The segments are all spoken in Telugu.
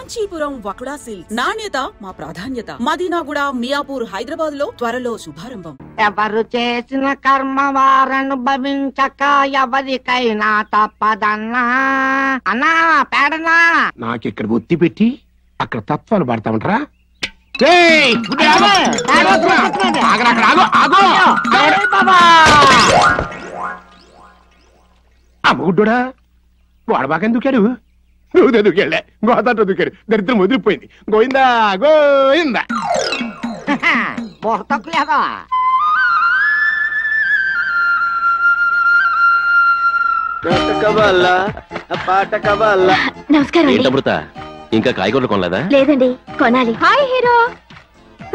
కాంచీపురం వకుడా సిల్క్స్ నాణ్యత మా ప్రాధాన్యత. మదీనాగూడ, మియాపూర్, హైదరాబాద్ లో త్వరలో శుభారంభం. ఎవరు చేసిన కర్మ వారనుభవించక ఎవరికైనా తప్పదన్నా. అన్నా పేడనా నాకిక్కడ ఒత్తి పెట్టి అక్కడ తత్వాలు పడతామంటారా? అమ్మగుడ్డా వాడబాకెందుకు దూకాడు? నువ్వు దూకెళ్ళే గోదాట దూకాడు. దరిద్రం వదిలిపోయింది. గోయిందా గోయిందా. బుర్తకులేదా నమస్కారం. ఇంకా కాయగూరలు కొనలేదా? లేదండి, కొనాలి. హాయ్ హీరో,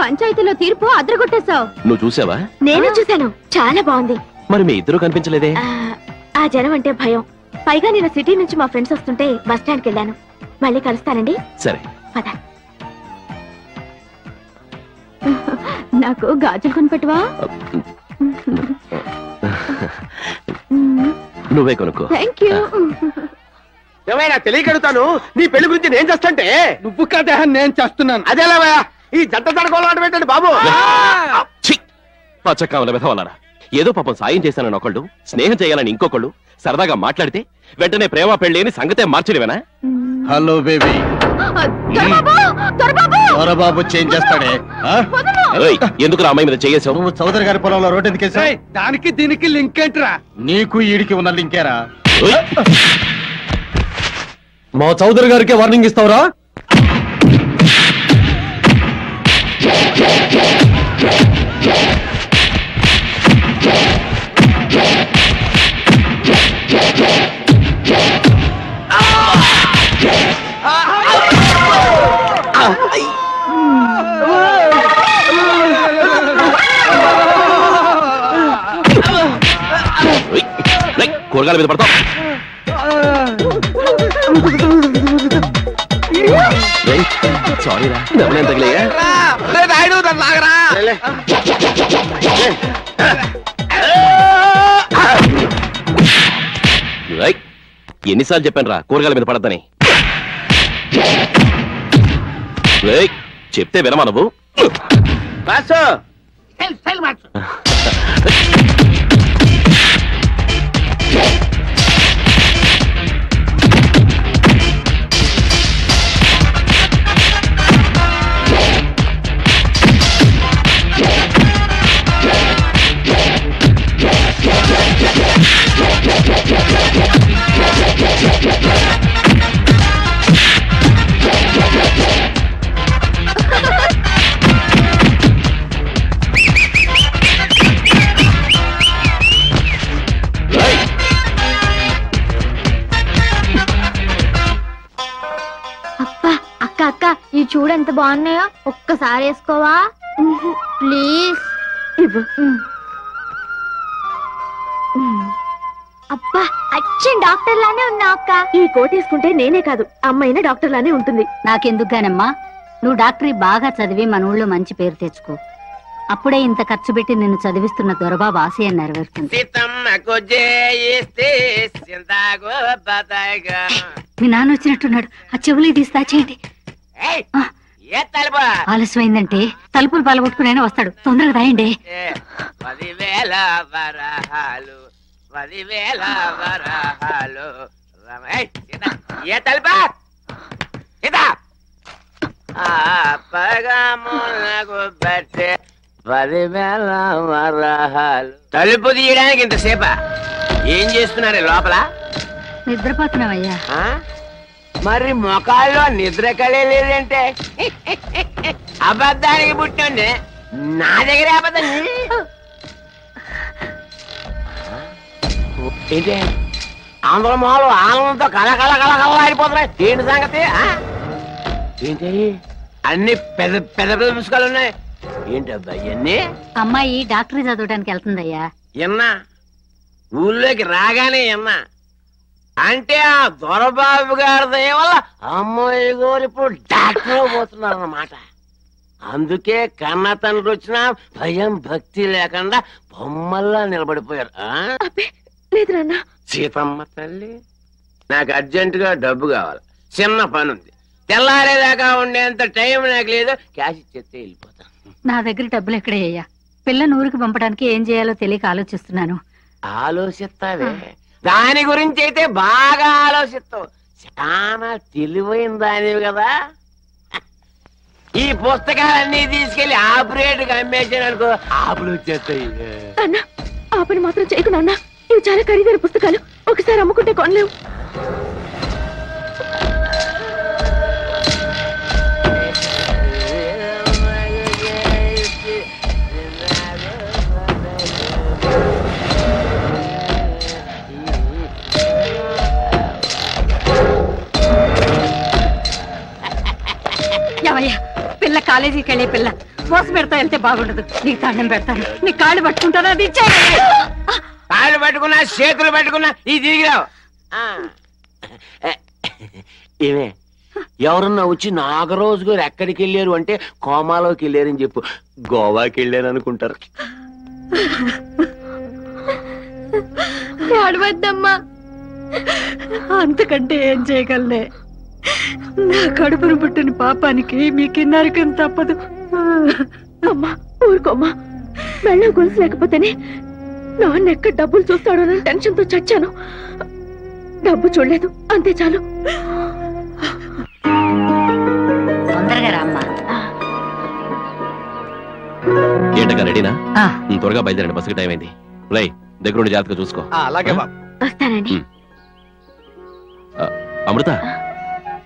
పంచాయతీలో తీర్పు అదరగొట్టేశావు. నువ్వు చూసావా? నేను చూశాను, చాలా బాగుంది. మరి మీ ఇద్దరు కనిపించలేదే? ఆ జనం అంటే భయం. పైగా నేను సిటీ నుంచి మా ఫ్రెండ్స్ వస్తుంటే బస్ స్టాండ్కి వెళ్ళాను. మళ్ళీ కలుస్తానండి. సరే పద. నాకు గాజులు కొనిపెట్టవా? నువ్వే కొనుక్కో. Thank you. ఏమైనా తెలియకడుతాను, నీ పెళ్లి గురించి నేను చేస్తుంటే నువ్వు కదా నేను చేస్తున్నాను. అదేలా ఈ జంట తడకోవాలంటే పెట్టండి బాబు. పచ్చకామల వెధవలారా, ఏదో పాపం సాయం చేశానని ఒకళ్ళు, స్నేహం చేయాలని ఇంకొకళ్ళు, సరదాగా మాట్లాడితే వెంటనే ప్రేమ పెళ్లి అని సంగతే మార్చలేవేనా? హలో బేబీ, బాబు చేంజ్ చేస్తాడే. ఎందుకు అమ్మాయి మీద చేసావు? నువ్వు చౌదరి గారి పొలంలో రోడ్డు ఎందుకేసావు? దానికి దీనికి లింక్ ఏంట్రా? నీకు ఈడికి ఉన్న లింకేరా? మా చౌదరి గారికి వార్నింగ్ ఇస్తావురా? కూరగాయల మీద పడతావు. సారీరా, డబ్బులేం తగిలేయా? ఎన్నిసార్లు చెప్పాను రా కూరగాయల మీద పడద్దని? చెప్తే వినమా నువ్వు? అక్క, ఈ చూడు ఎంత బాగున్నాయో, ఒక్కసారి వేసుకోవా ప్లీజ్? ఇవ్వు. అబ్బా, అచ్చం డాక్టర్ లానే ఉన్నా అక్క. ఈ కోట్ వేసుకుంటే నేనే కాదు, అమ్మాయినా డాక్టర్ లానే ఉంటుంది. నాకెందుకుగానమ్మా, నువ్వు డాక్టరీ బాగా చదివి మన ఊళ్ళో మంచి పేరు తెచ్చుకో. అప్పుడే ఇంత ఖర్చు పెట్టి నిన్ను చదివిస్తున్న దొరబాబు ఆశయం నెరవేరుతుంది. మీ నాన్న వచ్చినట్టున్నాడు, ఆ చెవులు తీస్తా చేయండి. ఆలస్యమైందంటే తలుపులు పలగొట్టుకునే వస్తాడు, తొందరగా రాయండి. 10,000 వరహాలు 10,000 వరహాలు. ఏ తలుపా బట్టే 10,000 వరహాలు. తలుపు తీయడానికి ఇంతసేపా? ఏం చేస్తున్నారే లోపల? నిద్రపోతున్నావయ్యా. మరి మొఖాల్లో నిద్ర కళే లేదంటే అబద్ధానికి పుట్టిండే నా దగ్గర అబద్ధం ఏంటి? ఆంధ్ర మొహాలు ఆనందంతో కళ ఏంటి సంగతి? ఏంటి అన్ని పెద్ద పెద్ద పెద్ద పుస్తకాలు ఉన్నాయి ఏంటబ్బా ఇవన్నీ? అమ్మాయి డాక్టరీ చదవడానికి వెళ్తుందయ్యా. ఎన్నా ఊళ్ళోకి రాగానే ఎన్నా అంటే ఆ దొరబాబు గారి దయ వల్ల అమ్మాయి గారు ఇప్పుడు డాక్టర్ పోతున్నారు అన్నమాట. అందుకే కన్న తండ్రి వచ్చినా భయం భక్తి లేకుండా బొమ్మల్లా నిలబడిపోయారు. సీతమ్మ తల్లి, నాకు అర్జెంటుగా డబ్బు కావాలి, చిన్న పని ఉంది, తెల్లారేదాకా ఉండేంత టైం నాకు లేదు. క్యాష్ ఇచ్చేస్తే వెళ్ళిపోతాను. నా దగ్గర డబ్బులు ఎక్కడయ్యా? పిల్లని ఊరికి పంపడానికి ఏం చేయాలో తెలియక ఆలోచిస్తున్నాను. ఆలోచిస్తావే, దాని గురించి అయితే బాగా ఆలోచిస్తావు. చాలా తెలివైన దానివి కదా. ఈ పుస్తకాలన్నీ తీసుకెళ్లి ఆపరేట్గా అమ్మేసాను అనుకో, ఆపులు వచ్చేస్తాయి. అన్నా ఆ పని మాత్రం చేయకుండా అన్నా, ఇవి చాలా ఖరీదైన పుస్తకాలు, ఒకసారి అమ్ముకుంటే కొనలేవు. ఏమయ్యా, పిల్ల కాలేజీకి వెళ్ళే పిల్ల మోసం పెడతా వెళ్తే బాగుండదు. నీకు దండం పెడతాను, నీ కాళ్ళు పట్టుకుంటాను. అది కాళ్ళు పట్టుకున్నా చేతులు పట్టుకున్నా ఈ తిరిగిరావు. ఏమే, ఎవరన్నా వచ్చి నాగరోజు గారు ఎక్కడికి వెళ్ళారు అంటే కోమాలోకి వెళ్ళారని చెప్పు. గోవాకి వెళ్ళారు అనుకుంటారు. అడవద్దమ్మా, అంతకంటే ఏం చేయగలనే? నా కడుపును పుట్టిన పాపానికి మీ కిన్నారికం తప్పదు. అమ్మా ఊరుకోమ్మా. మెళ్ళ గొలుసు లేకపోతేనే నాన్న ఎక్కడ డబ్బులు చూస్తాడోనని టెన్షన్ తో చచ్చాను. డబ్బు చూడలేదు, అంతే చాలు. తొందరగా రామ్మా. ఏంటగా రెడీనా? త్వరగా బయలుదేరండి, బస్సుకి టైం అయింది. రై, దగ్గరుండి జాగ్రత్తగా చూసుకో. అలాగే బాబు. వస్తానండి. అమృత.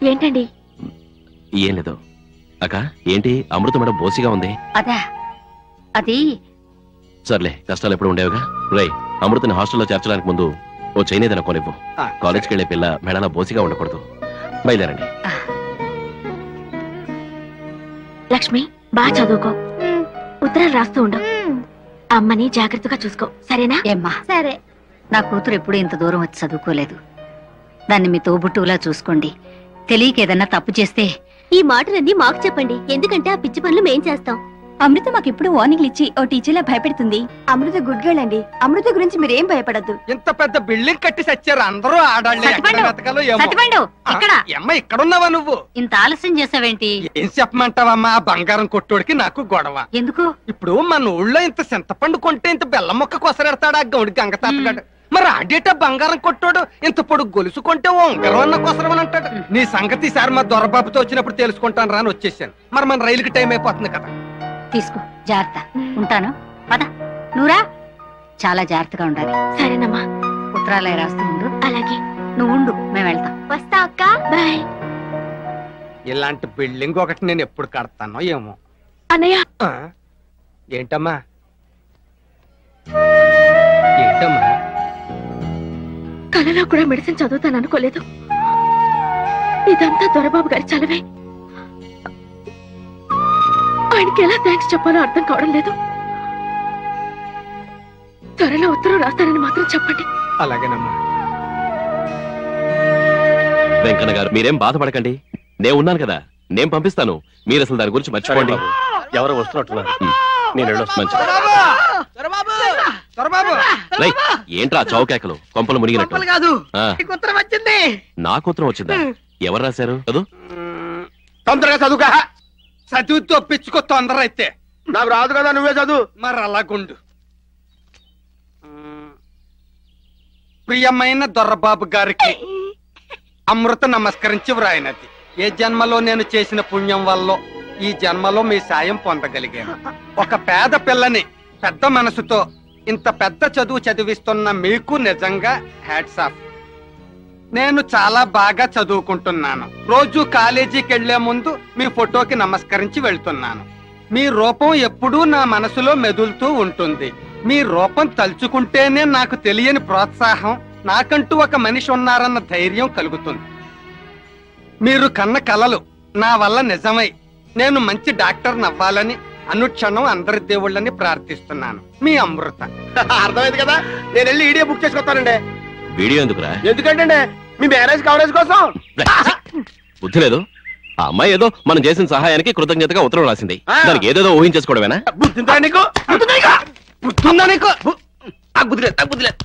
ఏంటండి? ఏం లేదు అక్క. ఏంటి అమృత మేడం బోసిగా ఉంది? అదా, అది సర్లే, కష్టాలు ఎప్పుడు ఉండేవిగా. రై, అమృతని హాస్టల్లో చేర్చడానికి ముందు ఓ చైనేదన కొనివ్వు. కాలేజ్కి వెళ్లే పిల్ల మెడలా బోసిగా ఉండకూడదు. బయలుదేరండి. లక్ష్మి, బాగా చదువుకో, ఉత్తరాలు రాస్తూ ఉండు. అమ్మని జాగ్రత్తగా చూసుకో, సరేనా? ఏమ్మా, సరే. నా కూతురు ఎప్పుడు ఇంత దూరం వచ్చి చదువుకోలేదు. దాన్ని మీ తోబుట్టులా చూసుకోండి. తెలియక ఏదన్నా తప్పు చేస్తే ఈ మాటలన్నీ మాకు చెప్పండి, ఎందుకంటే ఆ పిచ్చి పనులు మేం చేస్తాం. అమృత మాకు ఇప్పుడు వార్నింగ్లు ఇచ్చి ఓ టీచర్లా భయపెడుతుంది. అమృత గుడ్ గర్ల్ అండి. అమృత గురించి మీరేం భయపడద్దు. ఇంత పెద్ద బిల్డింగ్ కట్టి సచ్చారు అందరూ ఆడాళ్ళే. అమ్మ ఇక్కడున్నావా నువ్వు? ఇంత ఆలస్యం చేసావేంటి? ఏం చెప్పమంటావమ్మా? ఆ బంగారం కొట్టోడికి నాకు గొడవ. ఎందుకు? ఇప్పుడు మన ఊళ్ళో ఇంత చింతపండు కొంటే ఇంత బెల్లం మొక్క కొసరెడతాడు ఆ గౌడి గంగతాతగాడు. మరి ఆడేట బంగారం కొట్టాడు ఇంత పొడుగు గొలుసు కొంటే ఉంగరం అన్న కోసరమని అంటాడు. నీ సంగతి సార్ మా దొరబాబుతో వచ్చినప్పుడు తెలుసుకుంటాను రాని వచ్చేసాను. మరి మన రైలుకి టైం అయిపోతుంది కదా. తీసుకో, జాగ్రత్త. ఉంటాను. పద, నువ్వురా. చాలా జాగ్రత్తగా ఉండాలి. సరేనమ్మా. ఉత్తరాలయ రాస్తూ ఉండు. అలాగే. నువ్వు ఉండు, మేము వెళ్తాం. వస్తా అక్క, బాయ్. ఇలాంటి బిల్డింగ్ ఒకటి నేను ఎప్పుడు కడతానో ఏమో. అన్నయ్య. ఏంటమ్మా? ఏంటమ్మా? కళలో కూడా మెడిసిన్ చదువుతాను అనుకోలేదు. ఇదంతా దొరబాబు గారి చలవే. ఆయనకి ఎలా థ్యాంక్స్ చెప్పాలో అర్థం కావడం లేదు. త్వరలో ఉత్తరం రాస్తానని మాత్రం చెప్పండి. అలాగేనమ్మా. వెంకన్న గారు, మీరేం బాధపడకండి. నేను ఉన్నాను కదా, నేను పంపిస్తాను. మీరు అసలు దాని గురించి మర్చిపోండి. ఎవరు వస్తున్నట్టున్నారు, నేను వెళ్ళొస్తాను. ఏంట్రా చౌకేకలు? కొంపలు మునిగినట్టు. నాకు ఉత్తరం వచ్చిందా? ఎవరు రాశారు? చదువు. తొందరగా చదువుగా. చదువు తప్పించుకో తొందర అయితే. నాకు రాదు కదా, నువ్వే చదువు. మరి అలాగుండు. ప్రియమైన దొరబాబు గారికి అమృత నమస్కరించి వ్రాయినది. ఏ జన్మలో నేను చేసిన పుణ్యం వల్ల ఈ జన్మలో మీ సాయం పొందగలిగాను. ఒక పేద పిల్లని పెద్ద మనసుతో ఇంత పెద్ద చదువు చదివిస్తున్న మీకు నిజంగా హ్యాట్స్ ఆఫ్. నేను చాలా బాగా చదువుకుంటున్నాను. రోజు కాలేజీకి వెళ్లే ముందు మీ ఫోటోకి నమస్కరించి వెళ్తున్నాను. మీ రూపం ఎప్పుడూ నా మనసులో మెదులుతూ ఉంటుంది. మీ రూపం తలుచుకుంటేనే నాకు తెలియని ప్రోత్సాహం, నాకంటూ ఒక మనిషి ఉన్నారన్న ధైర్యం కలుగుతుంది. మీరు కన్న కలలు నా వల్ల నిజమై నేను మంచి డాక్టర్ నవ్వాలని అనుక్షణం అందరి దేవుళ్ళని ప్రార్థిస్తున్నాను. మీ అమృత. అర్థమైంది కదా, నేను వెళ్ళి వీడియో బుక్ చేసుకొస్తానండి. వీడియో ఎందుకురా? ఎందుకంటే మీ మ్యారేజ్ కవరేజ్ కోసం. బుద్ధి లేదు. ఆ అమ్మాయి ఏదో మనం చేసిన సహాయానికి కృతజ్ఞతగా ఉత్తరం రాసింది. దానికి ఏదేదో ఊహించేసుకోవడమేనా? బుద్ధిందా నీకు? బుద్ధుందా నీకు? బుద్ధి లేదు, బుద్ధి లేదు.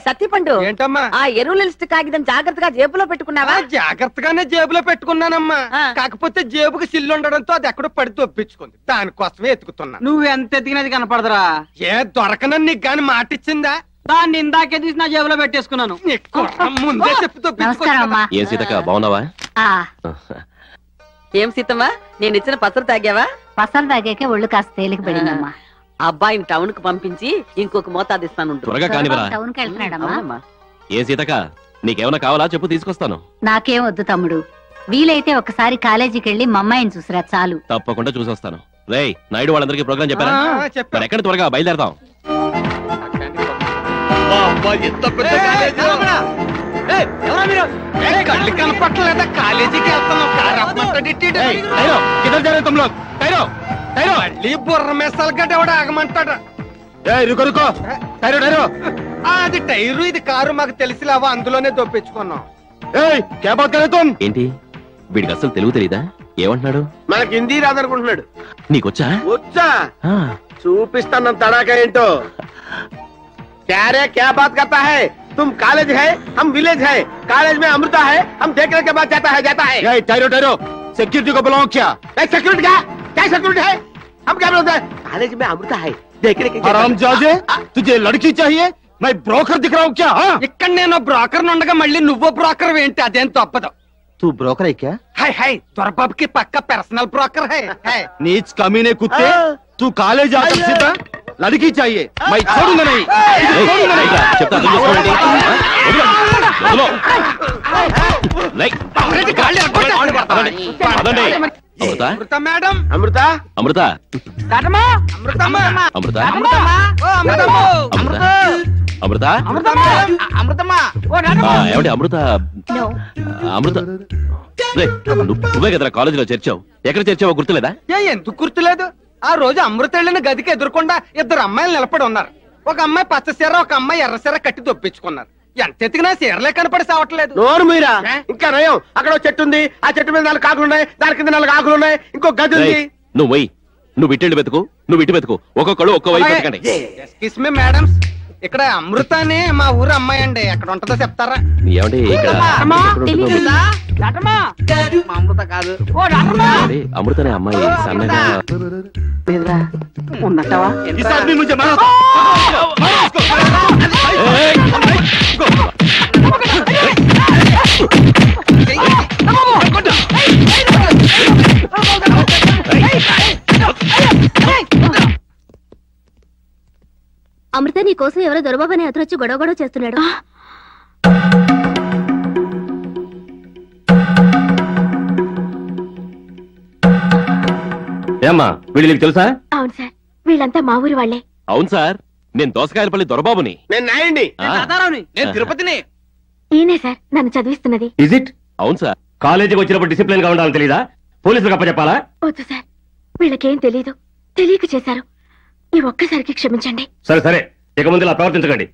సత్తిపండు ఏంటమ్మా ఆ ఎరువుల లిస్ట్ కాగితం జాగ్రత్తగా జేబులో పెట్టుకున్నావా? జాగ్రత్తగానే జేబులో పెట్టుకున్నానమ్మా. కాకపోతే జేబుకి సిల్లు ఉండడంతో అది ఎక్కడో పడి తొప్పించుకుంది. దానికోసమే ఎత్తుకుతున్నా. నువ్వు ఎంత ఎత్తికినది కనపడదురా. ఏ దొరకనని నీకు గాని మాట ఇచ్చిందా? దాన్ని ఇందాకే తీసి నా జేబులో పెట్టేసుకున్నాను. ముందే చెప్పి తొప్పించుకున్నా. ఏం సీతక్క బాగున్నావా? ఏం సీతమ్మా నేను ఇచ్చిన పసరు తాగావా? పసరు తాగాకే ఒళ్ళు కాస్త తేలిక పడిందమ్మా. అబ్బాయిని టౌన్ కు పంపించి ఇంకొక మోతాదు ఇస్తాను. త్వరగా కానివరా. టౌన్ కి వెళ్తున్నాడమ్మా. ఏ సీతక్క నీకేమైనా కావాలా చెప్పు తీసుకొస్తాను. నాకేం వద్దు తమ్ముడు. వీలైతే ఒకసారి కాలేజీకి వెళ్ళి మా అమ్మాయిని చూసిరా చాలు. తప్పకుండా చూసొస్తాను. రేయ్ నాయుడు వాళ్ళందరికీ ప్రోగ్రామ్ చెప్పారా? మరి ఎక్కడ త్వరగా బయలుదేరదాం. కళ్ళు కనపట్టలేదా? కాలేజీకి వెళ్తున్నాం. మళ్ళీ బుర్ర మెసాల గడ్డ ఎవడ ఆగమంటాడు. అది టైరు ఇది కారు మాకు తెలిసిలేవా, అందులోనే దొప్పించుకున్నాం. ఏంటి వీడికి అసలు తెలుగు తెలీదా? ఏమంటున్నాడు? మనకి హిందీ రాదనుకుంటున్నాడు. నీకొచ్చా? వచ్చా చూపిస్తాను తడాకా ఏంటో. क्या रे क्या बात करता है? तुम कॉलेज है हम विलेज है. कॉलेज में अमृता है हम देखने के बाद जाता है. ठहरो ठहरो सिक्योरिटी को बुलाओ. क्या सिक्योरिटी क्या सिक्योरिटी है? हम क्या बोलते हैं? कॉलेज में अमृता है देखने के. हरामजादे तुझे लड़की चाहिए मैं ब्रोकर दिख रहा हूँ क्या? ఇక్కడ నేను బ్రోకర్ ఉండగా మళ్ళీ నువ్వు బ్రోకర్ ఏంటి? అదేం తప్పదు. तू ब्रोकर है क्या? हाय हाय दొరబాబు की पक्का पर्सनल ब्रोकर है. नीच कमीने कुत्ते तू कॉलेज आकर सीधा लड़की चाहिए मैं छोड़ूंगा नहीं. చెప్తా అమృత మేడం. అమృత అమృత అమృత అమృత ఏమండి అమృత అమృత నువ్వే కదరా కాలేజీలో చేర్చావు. ఎక్కడ చేర్చావో గుర్తులేదా? ఎందుకు గుర్తులేదు? ఆ రోజు అమృత వెళ్ళిన గదికి ఎదురుకుండా ఇద్దరు అమ్మాయిలు నిలబడి ఉన్నారు. ఒక అమ్మాయి పచ్చ సీర ఒక అమ్మాయి ఎర్ర సీర కట్టి దొప్పించుకున్నారు. ఎంత ఎత్తికినా సీరలే కనపడి సావట్లేదు. నోరు మీరా ఇంకా నయం. అక్కడ చెట్టు ఉంది. ఆ చెట్టు మీద 4 ఆకులు ఉన్నాయి. దాని కింద 4 ఆకులు ఉన్నాయి. ఇంకో గది ఉంది. నువ్వు పోయి నువ్వు ఇటు వెతుకు, నువ్వు ఇటు వెతుకు. ఒక్కొక్కడు ఒక్కో వైపు వెతకండి. ఎక్స్క్యూజ్ మీ మేడమ్స్, ఇక్కడ అమృత అని మా ఊరు అమ్మాయి అండి. ఎక్కడ ఉంటుందో చెప్తారా? ఏమండి ఇక్కడ అమృత కాదు అమృత అనే అమ్మాయి సన్నగా ఉన్నట్టవా? అమృత నీ కోసం ఎవరో దొరబాబని అతనొచ్చి గొడవ చేస్తున్నాడు. ఏమ్మా వీళ్ళు నీకు తెలుసా? అవును సార్, వీళ్ళంతా మా ఊరి వాళ్ళే. అవును సార్, నేను దోసకాయలపల్లి దొరబాబుని. నేను నాయండి. నేను తిరుపతిని. ఈయనే సార్ నన్ను చదివిస్తున్నది. అవును సార్. కాలేజీకి వచ్చినప్పుడు డిసిప్లిన్ గా ఉండాలని తెలీదా? పోలీసులకు అప్పచెప్పాలా? వద్దు సార్, వీళ్ళకేం తెలీదు. తెలియక చేశారు. ఈ ఒక్కసారికి క్షమించండి. సరే సరే, ఇక ముందు ఇలా ప్రవర్తించకండి.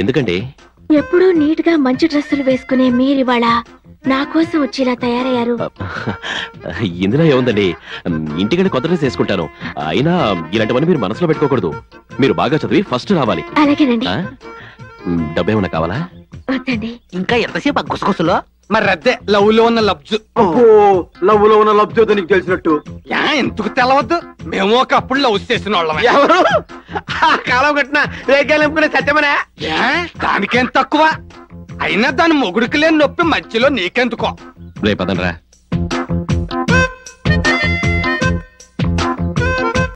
ఎందుకండి? ఎప్పుడూ నీట్ గా మంచి డ్రెస్సులు వేసుకునే మీరివాళ నా కోసం వచ్చి ఇలా తయారయ్యారు. ఇందులో ఏముందండి, ఇంటికెళ్ళి కొత్త డ్రెస్ వేసుకుంటాను. అయినా ఇలాంటివన్నీ మీరు మనసులో పెట్టుకోకూడదు. మీరు బాగా చదివి ఫస్ట్ రావాలి. అలాగేనండి. డబ్బేమన్నా కావాలా? వద్దండి. ఇంకా ఎంతసేపు ఆ గుసగుసలో? మరి అదే లవ్ లో ఉన్న లబ్జు. లవ్ లో ఉన్న లబ్జు నీకు తెలిసినట్టు ఎందుకు తెలవద్దు? మేము ఒకప్పుడు లవ్ చేసిన వాళ్ళమే. ఎవరు ఆ కాలం కట్టిన రేఖలు ఎంపుకునే సత్యమనే? దానికేం తక్కువ? అయినా దాని మొగుడికి లేని నొప్పి మధ్యలో నీకెందుకో? రేపదనరా.